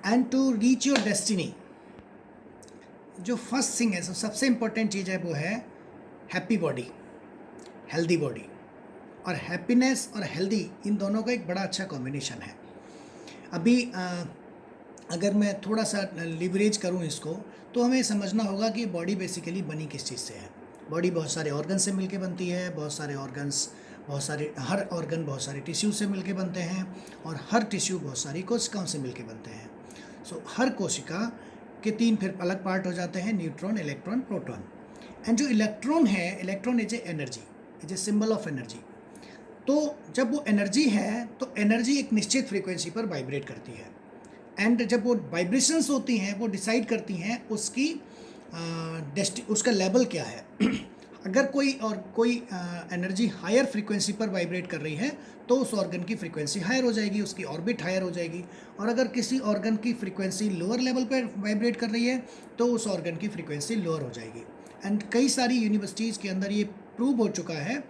And to reach your destiny, जो first thing है, सबसे इम्पोर्टेंट चीज़ है, वो है हैप्पी बॉडी, हेल्दी बॉडी। और हैप्पीनेस और हेल्दी, इन दोनों का एक बड़ा अच्छा कॉम्बिनेशन है। अभी अगर मैं थोड़ा सा लिवरेज करूं इसको, तो हमें समझना होगा कि बॉडी बेसिकली बनी किस चीज़ से है। बॉडी बहुत सारे ऑर्गन से मिलके बनती है, बहुत सारे ऑर्गन्स, हर ऑर्गन बहुत सारे टिश्यू से मिलके बनते हैं, और हर टिश्यू बहुत सारी कोशिकाओं से मिलके बनते हैं। सो हर कोशिका के 3 फिर अलग पार्ट हो जाते हैं, न्यूट्रॉन, इलेक्ट्रॉन, प्रोटॉन। एंड जो इलेक्ट्रॉन है, electron is a energy, is a symbol of energy. तो जब वो एनर्जी है, तो एनर्जी एक निश्चित फ्रीक्वेंसी पर वाइब्रेट करती है, एंड जब वो वाइब्रेशंस होती हैं, वो डिसाइड करती हैं उसका लेवल क्या है। अगर कोई एनर्जी हायर फ्रीक्वेंसी पर वाइब्रेट कर रही है, तो उस ऑर्गन की फ्रीक्वेंसी हायर हो जाएगी, उसकी ऑर्बिट हायर हो जाएगी। और अगर किसी ऑर्गन की फ्रीक्वेंसी लोअर लेवल पर वाइब्रेट कर रही है, तो उस ऑर्गन की फ्रीक्वेंसी लोअर हो जाएगी। एंड कई सारी यूनिवर्सिटीज़ के अंदर ये प्रूव हो चुका है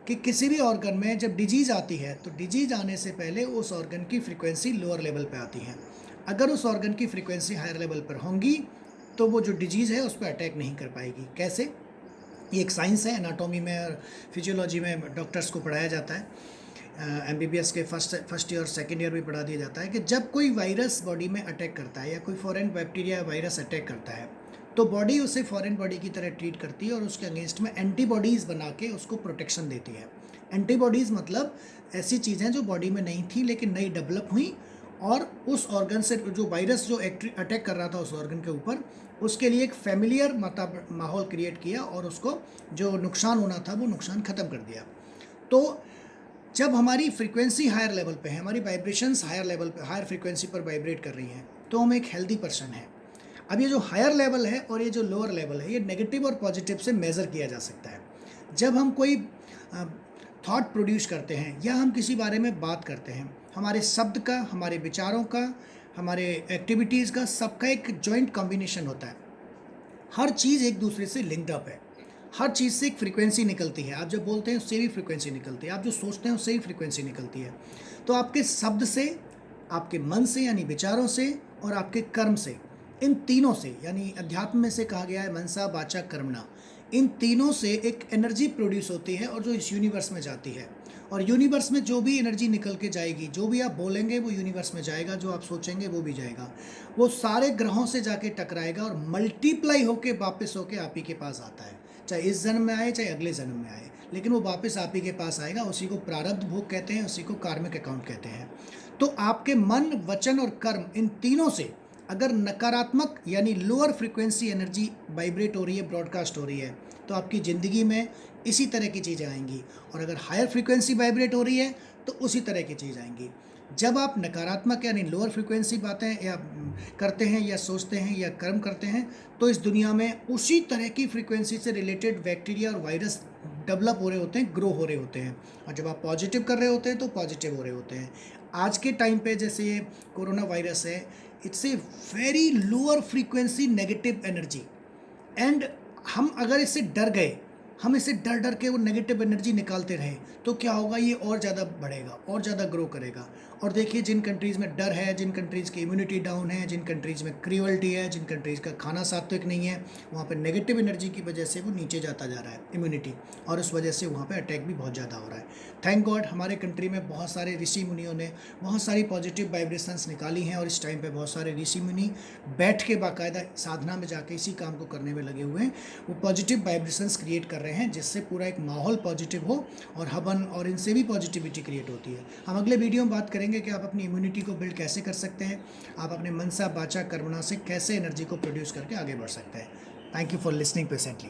कि किसी भी ऑर्गन में जब डिजीज़ आती है, तो डिजीज़ आने से पहले उस ऑर्गन की फ्रीक्वेंसी लोअर लेवल पे आती है। अगर उस ऑर्गन की फ्रीक्वेंसी हायर लेवल पर होंगी, तो वो जो डिजीज़ है उस पर अटैक नहीं कर पाएगी। कैसे? ये एक साइंस है, एनाटॉमी में और फिजियोलॉजी में डॉक्टर्स को पढ़ाया जाता है। MBBS के फर्स्ट ईयर और सेकेंड ईयर भी पढ़ा दिया जाता है कि जब कोई वायरस बॉडी में अटैक करता है, या कोई फॉरेन बैक्टीरिया वायरस अटैक करता है, तो बॉडी उसे फॉरेन बॉडी की तरह ट्रीट करती है और उसके अगेंस्ट में एंटीबॉडीज़ बना के उसको प्रोटेक्शन देती है। एंटीबॉडीज़ मतलब ऐसी चीज़ें जो बॉडी में नहीं थी लेकिन नई डेवलप हुई, और उस ऑर्गन से जो वायरस जो अटैक कर रहा था उस ऑर्गन के ऊपर, उसके लिए एक फेमिलियर माहौल क्रिएट किया, और उसको जो नुकसान होना था वो नुकसान ख़त्म कर दिया। तो जब हमारी फ्रीक्वेंसी हायर लेवल पे है, हमारी वाइब्रेशंस हायर लेवल पे, हायर फ्रीक्वेंसी पर वाइब्रेट कर रही हैं, तो हम एक हेल्दी पर्सन है। अब ये जो हायर लेवल है और ये जो लोअर लेवल है, ये नेगेटिव और पॉजिटिव से मेज़र किया जा सकता है। जब हम कोई थॉट प्रोड्यूस करते हैं, या हम किसी बारे में बात करते हैं, हमारे शब्द का, हमारे विचारों का, हमारे एक्टिविटीज़ का, सबका एक जॉइंट कॉम्बिनेशन होता है। हर चीज़ एक दूसरे से लिंक्ड अप है, हर चीज़ से एक फ्रीक्वेंसी निकलती है। आप जो बोलते हैं उससे भी फ्रीक्वेंसी निकलती है, आप जो सोचते हैं उससे भी फ्रीक्वेंसी निकलती है। तो आपके शब्द से, आपके मन से यानी विचारों से, और आपके कर्म से, इन तीनों से, यानी अध्यात्म में से कहा गया है मनसा वाचा कर्मणा, इन तीनों से एक एनर्जी प्रोड्यूस होती है और जो इस यूनिवर्स में जाती है। और यूनिवर्स में जो भी एनर्जी निकल के जाएगी, जो भी आप बोलेंगे वो यूनिवर्स में जाएगा, जो आप सोचेंगे वो भी जाएगा, वो सारे ग्रहों से जाके टकराएगा और मल्टीप्लाई होके वापस होके आप ही के पास आता है। चाहे इस जन्म में आए, चाहे अगले जन्म में आए, लेकिन वो वापस आप ही के पास आएगा। उसी को प्रारब्ध भोग कहते हैं, उसी को कार्मिक अकाउंट कहते हैं। तो आपके मन, वचन और कर्म, इन तीनों से अगर नकारात्मक यानी लोअर फ्रीक्वेंसी एनर्जी वाइब्रेट हो रही है, ब्रॉडकास्ट हो रही है, तो आपकी ज़िंदगी में इसी तरह की चीज़ें आएंगी। और अगर हायर फ्रीक्वेंसी वाइब्रेट हो रही है, तो उसी तरह की चीज़ आएंगी। जब आप नकारात्मक यानी लोअर फ्रीक्वेंसी बातें या करते हैं, या सोचते हैं, या कर्म करते हैं, तो इस दुनिया में उसी तरह की फ्रीक्वेंसी से रिलेटेड बैक्टीरिया और वायरस डेवलप हो रहे होते हैं, ग्रो हो रहे होते हैं। और जब आप पॉजिटिव कर रहे होते हैं, तो पॉजिटिव हो रहे होते हैं। आज के टाइम पे जैसे ये कोरोना वायरस है, it's a very lower frequency negative energy, and हम अगर इससे डर गए, हम इसे डर डर के वो नेगेटिव एनर्जी निकालते रहे, तो क्या होगा, ये और ज़्यादा बढ़ेगा और ज़्यादा ग्रो करेगा। और देखिए, जिन कंट्रीज़ में डर है, जिन कंट्रीज़ की इम्यूनिटी डाउन है, जिन कंट्रीज़ में क्रियल्टी है, जिन कंट्रीज़ का खाना सात्विक नहीं है, वहाँ पे नेगेटिव एनर्जी की वजह से वो नीचे जाता जा रहा है इम्यूनिटी, और उस वजह से वहाँ पे अटैक भी बहुत ज़्यादा हो रहा है। थैंक गॉड हमारे कंट्री में बहुत सारे ऋषि मुनियों ने बहुत सारी पॉजिटिव वाइब्रेशंस निकाली हैं, और इस टाइम पर बहुत सारे ऋषि मुनि बैठ के बाकायदा साधना में जाके इसी काम को करने में लगे हुए हैं। वो पॉजिटिव वाइब्रेशंस क्रिएट कर रहे हैं, जिससे पूरा एक माहौल पॉजिटिव हो, और हवन और इनसे भी पॉजिटिविटी क्रिएट होती है। हम अगले वीडियो में बात करेंगे कि आप अपनी इम्यूनिटी को बिल्ड कैसे कर सकते हैं, आप अपने मनसा वाचा कर्मणा से कैसे एनर्जी को प्रोड्यूस करके आगे बढ़ सकते हैं। Thank you for listening patiently.